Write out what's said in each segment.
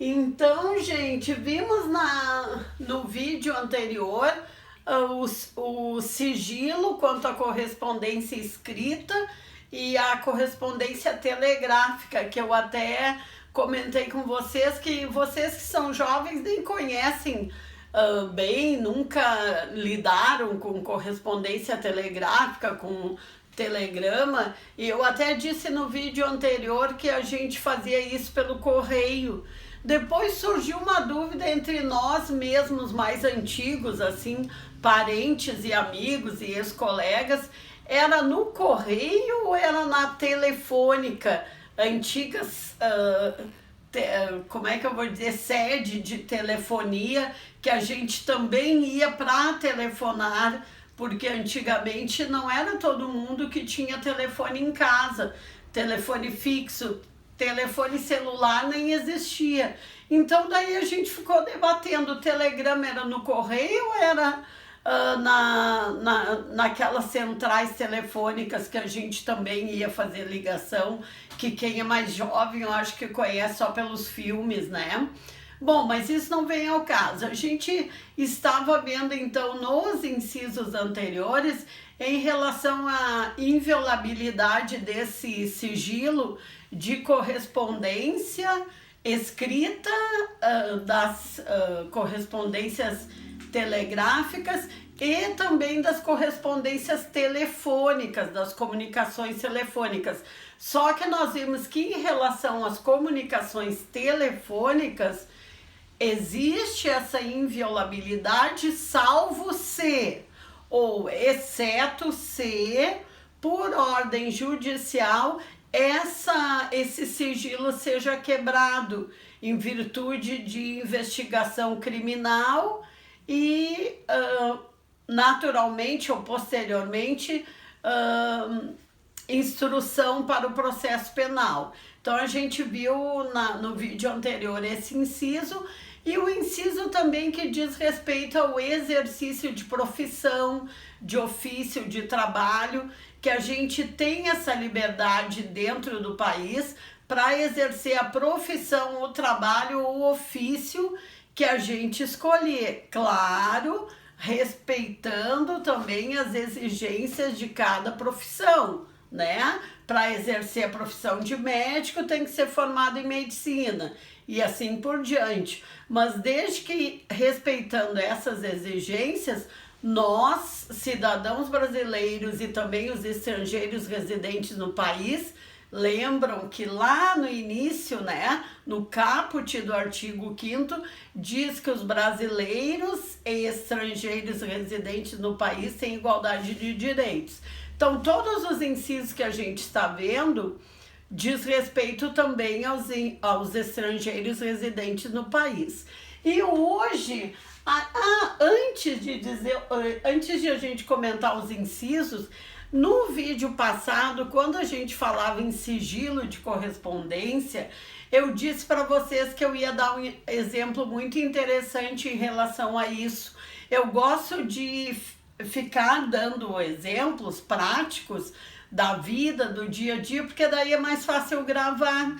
Então, gente, vimos no vídeo anterior o sigilo quanto à correspondência escrita e a correspondência telegráfica, que eu até comentei com vocês que são jovens nem conhecem bem, nunca lidaram com correspondência telegráfica, com telegrama, e eu até disse no vídeo anterior que a gente fazia isso pelo correio. Depois surgiu uma dúvida entre nós mesmos mais antigos, assim, parentes e amigos e ex-colegas, era no correio ou era na telefônica? Antigas, como é que eu vou dizer, sede de telefonia, que a gente também ia para telefonar, porque antigamente não era todo mundo que tinha telefone em casa, telefone fixo, telefone celular nem existia. Então daí a gente ficou debatendo, o telegrama era no correio ou era naquelas centrais telefônicas que a gente também ia fazer ligação, que quem é mais jovem eu acho que conhece só pelos filmes, né? Bom, mas isso não vem ao caso. A gente estava vendo então nos incisos anteriores em relação à inviolabilidade desse sigilo de correspondência escrita, das correspondências telegráficas e também das correspondências telefônicas, das comunicações telefônicas. Só que nós vimos que em relação às comunicações telefônicas, existe essa inviolabilidade, salvo se, ou exceto se, por ordem judicial, esse sigilo seja quebrado em virtude de investigação criminal e naturalmente ou posteriormente instrução para o processo penal. Então a gente viu no vídeo anterior esse inciso e o inciso também que diz respeito ao exercício de profissão, de ofício, de trabalho, que a gente tem essa liberdade dentro do país para exercer a profissão, o trabalho ou o ofício que a gente escolher. Claro, respeitando também as exigências de cada profissão, né? Para exercer a profissão de médico tem que ser formado em medicina e assim por diante. Mas desde que respeitando essas exigências, nós, cidadãos brasileiros e também os estrangeiros residentes no país, lembram que lá no início, né, no caput do artigo 5º, diz que os brasileiros e estrangeiros residentes no país têm igualdade de direitos. Então, todos os incisos que a gente está vendo diz respeito também aos estrangeiros residentes no país. E hoje, antes de a gente comentar os incisos, no vídeo passado, quando a gente falava em sigilo de correspondência, eu disse para vocês que eu ia dar um exemplo muito interessante em relação a isso. Eu gosto de ficar dando exemplos práticos da vida, do dia a dia, porque daí é mais fácil gravar.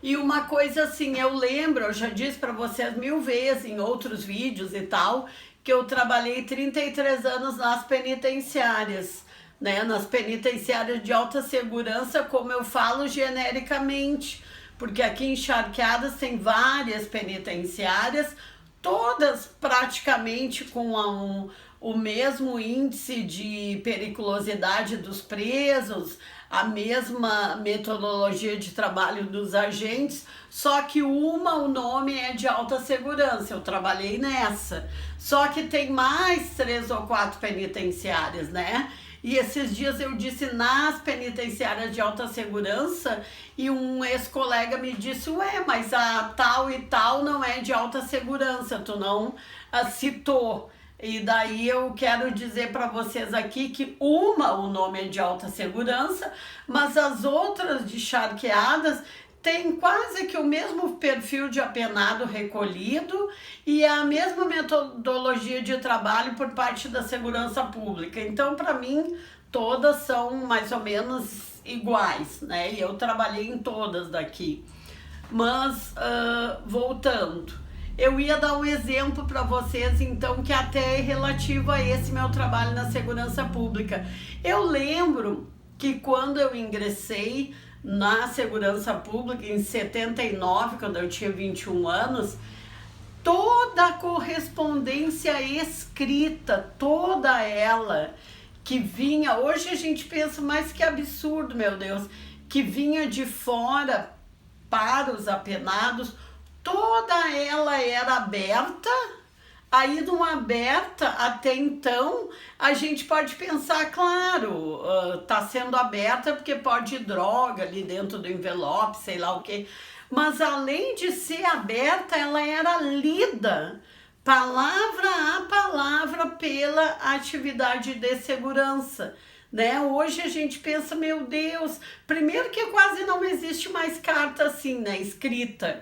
E uma coisa assim, eu lembro, eu já disse para vocês 1000 vezes em outros vídeos e tal, que eu trabalhei 33 anos nas penitenciárias, né? Nas penitenciárias de alta segurança, como eu falo genericamente, porque aqui em Charqueadas tem várias penitenciárias, todas praticamente com o mesmo índice de periculosidade dos presos, a mesma metodologia de trabalho dos agentes, só que o nome é de alta segurança, eu trabalhei nessa. Só que tem mais 3 ou 4 penitenciárias, né? E esses dias eu disse nas penitenciárias de alta segurança e um ex-colega me disse, ué, mas a tal e tal não é de alta segurança, tu não citou. E daí eu quero dizer para vocês aqui que o nome é de alta segurança, mas as outras de Charqueadas tem quase que o mesmo perfil de apenado recolhido e a mesma metodologia de trabalho por parte da segurança pública. Então, para mim, todas são mais ou menos iguais, né? E eu trabalhei em todas daqui. Mas, voltando, eu ia dar um exemplo para vocês, então, que até é relativo a esse meu trabalho na segurança pública. Eu lembro que quando eu ingressei na segurança pública, em 79, quando eu tinha 21 anos, toda a correspondência escrita, toda ela, que vinha, hoje a gente pensa, mas que absurdo, meu Deus, que vinha de fora para os apenados, toda ela era aberta. Aí, numa aberta, até então, a gente pode pensar, claro, tá sendo aberta porque pode ir droga ali dentro do envelope, sei lá o quê. Mas, além de ser aberta, ela era lida, palavra a palavra, pela atividade de segurança. Né? Hoje a gente pensa, meu Deus, primeiro que quase não existe mais carta assim, né, escrita,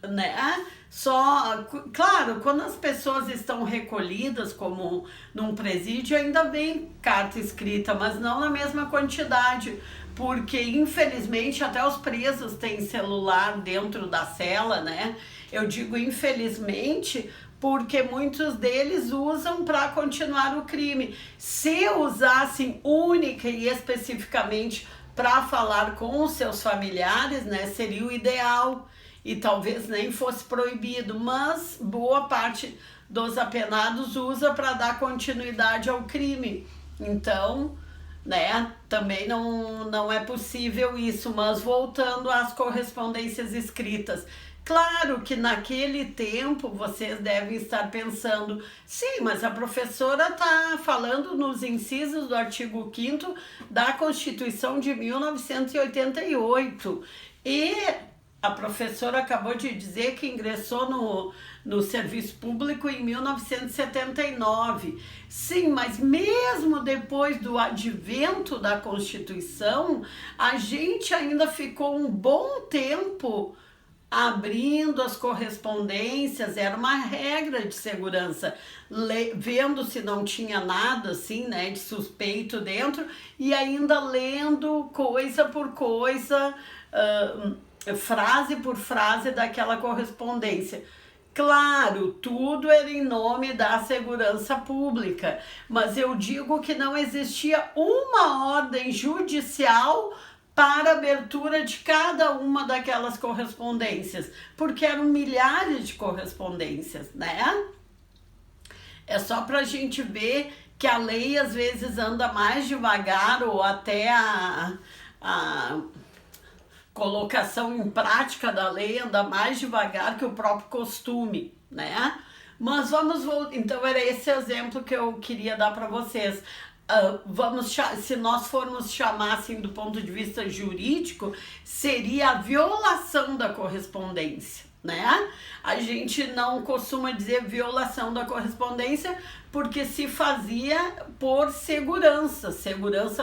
né? Só, claro, quando as pessoas estão recolhidas, como num presídio, ainda vem carta escrita, mas não na mesma quantidade, porque infelizmente até os presos têm celular dentro da cela, né? Eu digo infelizmente porque muitos deles usam para continuar o crime. Se usassem única e especificamente para falar com os seus familiares, né, seria o ideal. E talvez nem fosse proibido, mas boa parte dos apenados usa para dar continuidade ao crime. Então, né, também não é possível isso. Mas voltando às correspondências escritas, claro que naquele tempo vocês devem estar pensando, sim, mas a professora está falando nos incisos do artigo 5º da Constituição de 1988 e a professora acabou de dizer que ingressou no serviço público em 1979. Sim, mas mesmo depois do advento da Constituição, a gente ainda ficou um bom tempo abrindo as correspondências, era uma regra de segurança, vendo se não tinha nada assim, né, de suspeito dentro, e ainda lendo coisa por coisa, frase por frase daquela correspondência. Claro, tudo era em nome da segurança pública, mas eu digo que não existia uma ordem judicial para abertura de cada uma daquelas correspondências, porque eram milhares de correspondências, né? É só para a gente ver que a lei às vezes anda mais devagar, ou até a colocação em prática da lei anda mais devagar que o próprio costume, né? Mas vamos voltar. Então era esse exemplo que eu queria dar para vocês. Se nós formos chamar assim do ponto de vista jurídico, seria a violação da correspondência, né? A gente não costuma dizer violação da correspondência porque se fazia por segurança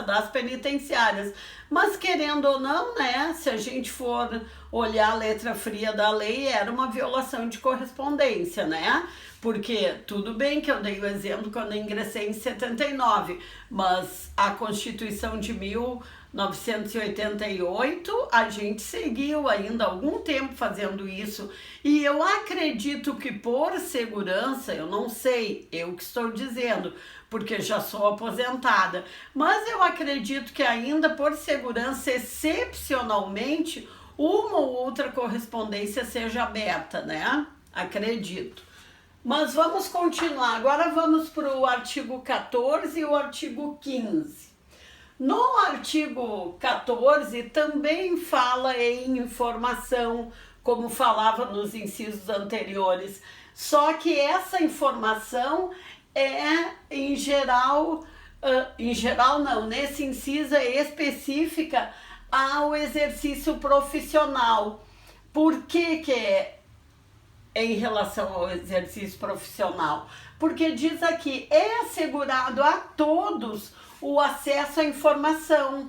das penitenciárias. Mas querendo ou não, né, se a gente for olhar a letra fria da lei, era uma violação de correspondência, né? Porque tudo bem que eu dei o exemplo quando eu ingressei em 79, mas a Constituição de 1988, a gente seguiu ainda algum tempo fazendo isso. E eu acredito que por segurança, eu não sei, eu que estou dizendo, porque já sou aposentada, mas eu acredito que ainda por segurança, excepcionalmente, uma ou outra correspondência seja aberta, né? Acredito. Mas vamos continuar. Agora vamos para o artigo 14 e o artigo 15. No artigo 14 também fala em informação, como falava nos incisos anteriores, só que essa informação é nesse inciso é específica ao exercício profissional. Por que é em relação ao exercício profissional? Porque diz aqui, é assegurado a todos o acesso à informação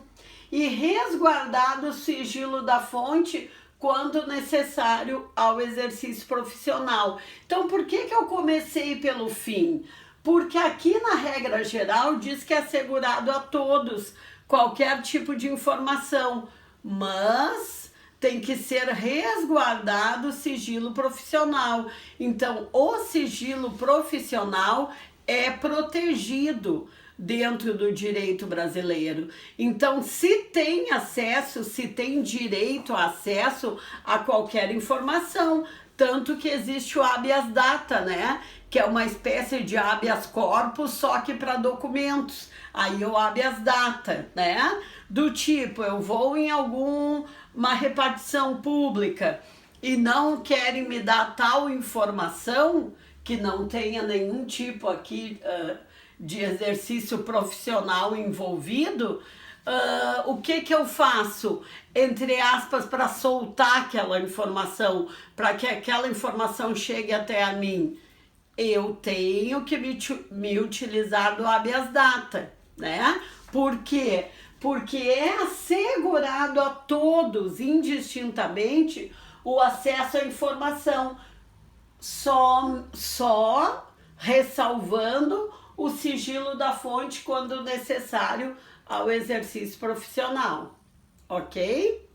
e resguardado o sigilo da fonte quando necessário ao exercício profissional. Então, por que eu comecei pelo fim? Porque aqui na regra geral diz que é assegurado a todos qualquer tipo de informação, mas tem que ser resguardado o sigilo profissional. Então, o sigilo profissional é protegido dentro do direito brasileiro. Então, se tem acesso, se tem direito a acesso a qualquer informação, tanto que existe o habeas data, né? Que é uma espécie de habeas corpus, só que para documentos. Aí o habeas data, né? Do tipo, eu vou em alguma repartição pública e não querem me dar tal informação que não tenha nenhum tipo aqui de exercício profissional envolvido, o que eu faço, entre aspas, para soltar aquela informação, para que aquela informação chegue até a mim? Eu tenho que me utilizar do habeas data, né? Por quê? Porque é assegurado a todos, indistintamente, o acesso à informação, só ressalvando o sigilo da fonte quando necessário ao exercício profissional, ok?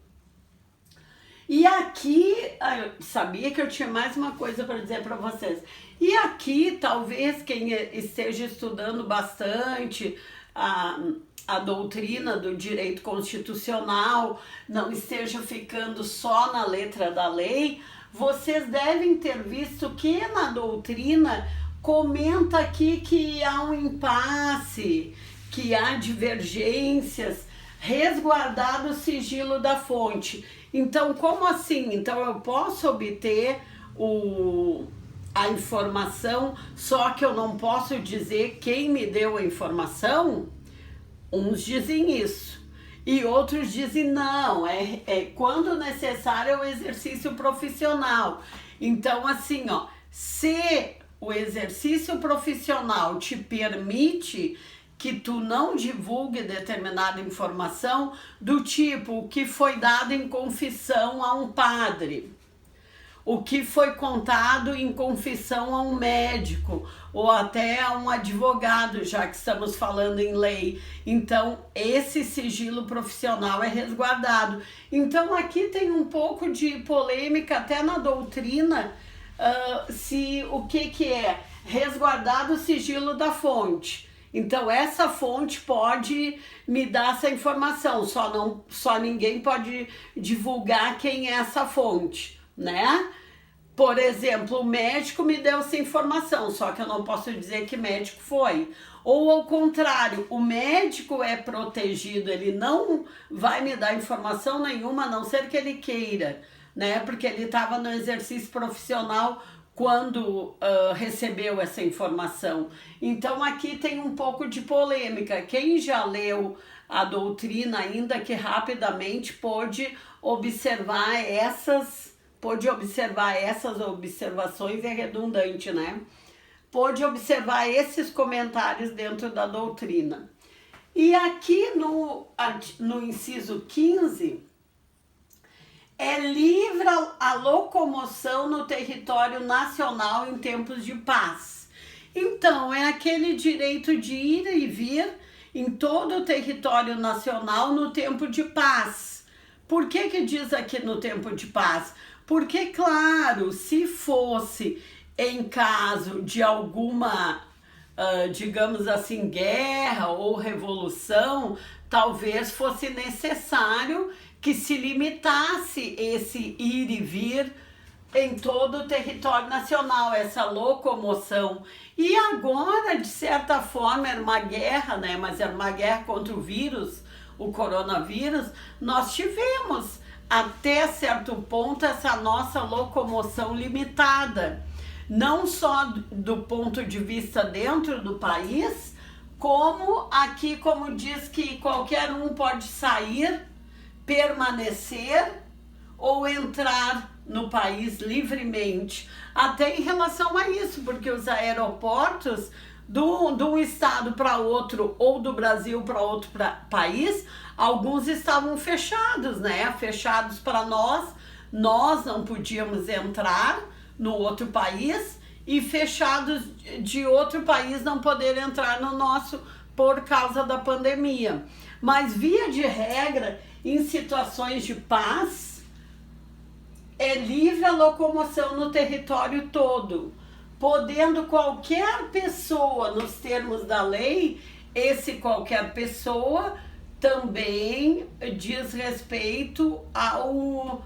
E aqui, eu sabia que eu tinha mais uma coisa para dizer para vocês. E aqui, talvez quem esteja estudando bastante a doutrina do direito constitucional, não esteja ficando só na letra da lei, vocês devem ter visto que na doutrina comenta aqui que há um impasse, que há divergências, resguardado o sigilo da fonte. Então, como assim? Então, eu posso obter a informação, só que eu não posso dizer quem me deu a informação? Uns dizem isso. E outros dizem não, é quando necessário é o exercício profissional. Então, assim, ó, se o exercício profissional te permite que tu não divulgue determinada informação, do tipo o que foi dado em confissão a um padre, o que foi contado em confissão a um médico ou até a um advogado, já que estamos falando em lei. Então, esse sigilo profissional é resguardado. Então, aqui tem um pouco de polêmica até na doutrina, se o que é resguardado o sigilo da fonte. Então, essa fonte pode me dar essa informação, só ninguém pode divulgar quem é essa fonte, né? Por exemplo, o médico me deu essa informação, só que eu não posso dizer que médico foi. Ou ao contrário, o médico é protegido, ele não vai me dar informação nenhuma, a não ser que ele queira, né? Porque ele estava no exercício profissional quando recebeu essa informação. Então aqui tem um pouco de polêmica. Quem já leu a doutrina, ainda que rapidamente, pôde observar essas observações, é redundante, né? Pôde observar esses comentários dentro da doutrina. E aqui no inciso 15, é livre a locomoção no território nacional em tempos de paz. Então, é aquele direito de ir e vir em todo o território nacional no tempo de paz. Por que diz aqui no tempo de paz? Porque, claro, se fosse em caso de alguma, digamos assim, guerra ou revolução, talvez fosse necessário que se limitasse esse ir e vir em todo o território nacional, essa locomoção. E agora, de certa forma, era uma guerra, né? Mas era uma guerra contra o vírus, o coronavírus. Nós tivemos, até certo ponto, essa nossa locomoção limitada. Não só do ponto de vista dentro do país, como aqui, como diz que qualquer um pode sair, permanecer ou entrar no país livremente, até em relação a isso, porque os aeroportos de um estado para outro ou do Brasil para outro país, alguns estavam fechados, né? Fechados para nós não podíamos entrar no outro país e fechados de outro país não poder entrar no nosso por causa da pandemia. Mas via de regra, em situações de paz, é livre a locomoção no território todo, podendo qualquer pessoa, nos termos da lei, esse qualquer pessoa também diz respeito aos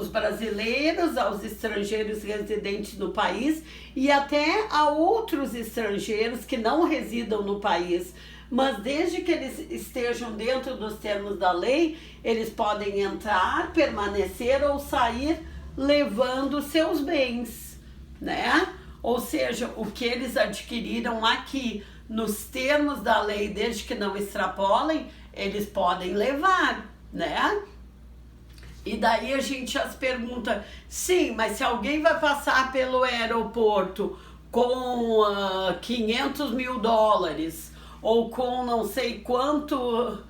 brasileiros, aos estrangeiros residentes no país e até a outros estrangeiros que não residam no país. Mas desde que eles estejam dentro dos termos da lei, eles podem entrar, permanecer ou sair levando seus bens, né? Ou seja, o que eles adquiriram aqui nos termos da lei, desde que não extrapolem, eles podem levar, né? E daí a gente já se pergunta, sim, mas se alguém vai passar pelo aeroporto com 500 mil dólares ou com não sei quanto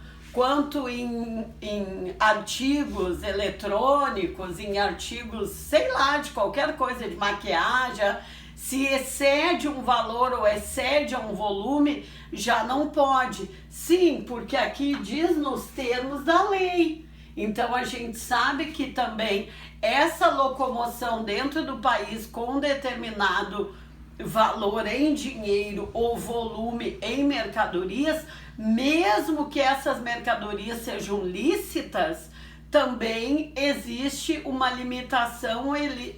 em artigos eletrônicos, em artigos, sei lá, de qualquer coisa, de maquiagem, se excede um valor ou excede um volume, já não pode. Sim, porque aqui diz nos termos da lei. Então a gente sabe que também essa locomoção dentro do país com determinado valor em dinheiro ou volume em mercadorias, mesmo que essas mercadorias sejam lícitas, também existe uma limitação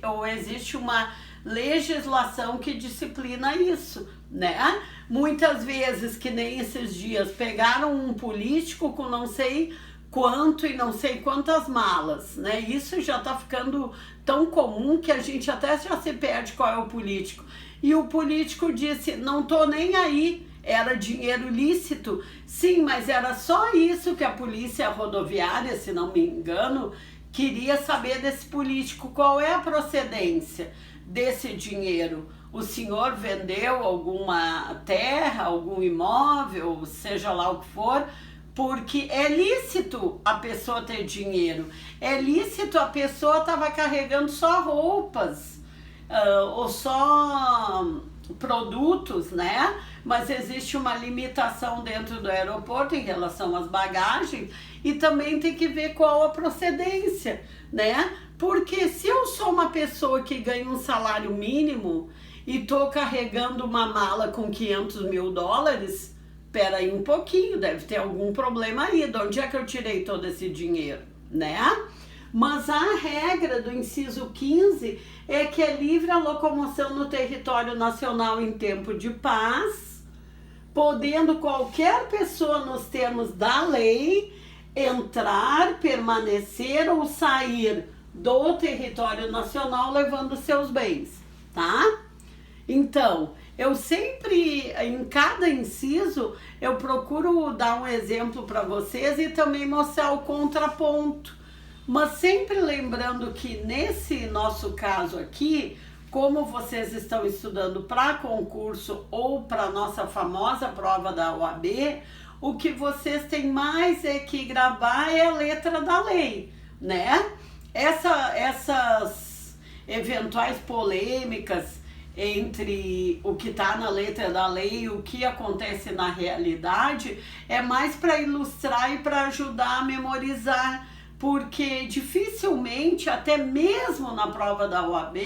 ou existe uma legislação que disciplina isso, né? Muitas vezes, que nem esses dias, pegaram um político com não sei quanto e não sei quantas malas, né? Isso já tá ficando tão comum que a gente até já se perde qual é o político. E o político disse, não tô nem aí, era dinheiro lícito. Sim, mas era só isso que a polícia rodoviária, se não me engano, queria saber desse político, qual é a procedência desse dinheiro. O senhor vendeu alguma terra, algum imóvel, seja lá o que for, porque é lícito a pessoa ter dinheiro, é lícito a pessoa estava carregando só roupas, ou só produtos, né? Mas existe uma limitação dentro do aeroporto em relação às bagagens e também tem que ver qual a procedência, né? Porque se eu sou uma pessoa que ganha um salário mínimo e tô carregando uma mala com 500 mil dólares, espera aí um pouquinho, deve ter algum problema aí, de onde é que eu tirei todo esse dinheiro, né? Mas a regra do inciso 15 é que é livre a locomoção no território nacional em tempo de paz, podendo qualquer pessoa, nos termos da lei, entrar, permanecer ou sair do território nacional levando seus bens, tá? Então, eu sempre, em cada inciso, eu procuro dar um exemplo para vocês e também mostrar o contraponto. Mas sempre lembrando que nesse nosso caso aqui, como vocês estão estudando para concurso ou para a nossa famosa prova da OAB, o que vocês têm mais é que gravar é a letra da lei, né? Essas eventuais polêmicas entre o que está na letra da lei e o que acontece na realidade é mais para ilustrar e para ajudar a memorizar, porque dificilmente, até mesmo na prova da OAB,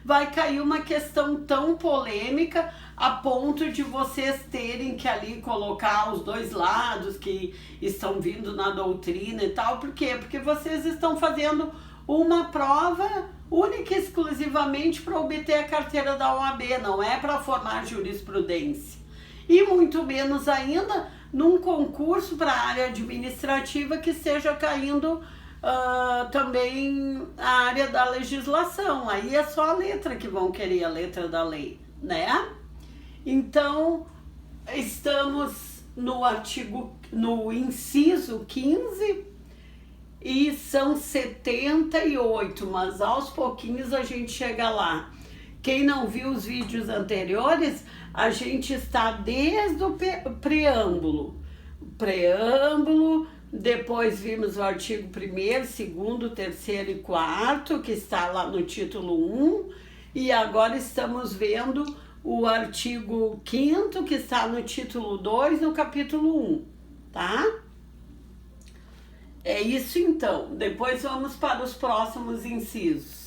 vai cair uma questão tão polêmica a ponto de vocês terem que ali colocar os dois lados que estão vindo na doutrina e tal. Por quê? Porque vocês estão fazendo uma prova única e exclusivamente para obter a carteira da OAB, não é para formar jurisprudência. E muito menos ainda num concurso para a área administrativa que esteja caindo também a área da legislação. Aí é só a letra que vão querer, a letra da lei, né? Então, estamos no inciso 15 e são 78, mas aos pouquinhos a gente chega lá. Quem não viu os vídeos anteriores, a gente está desde o preâmbulo, depois vimos o artigo 1º, 2º, 3º e 4º, que está lá no título 1, e agora estamos vendo o artigo 5º, que está no título 2, no capítulo 1, tá? É isso então. Depois vamos para os próximos incisos.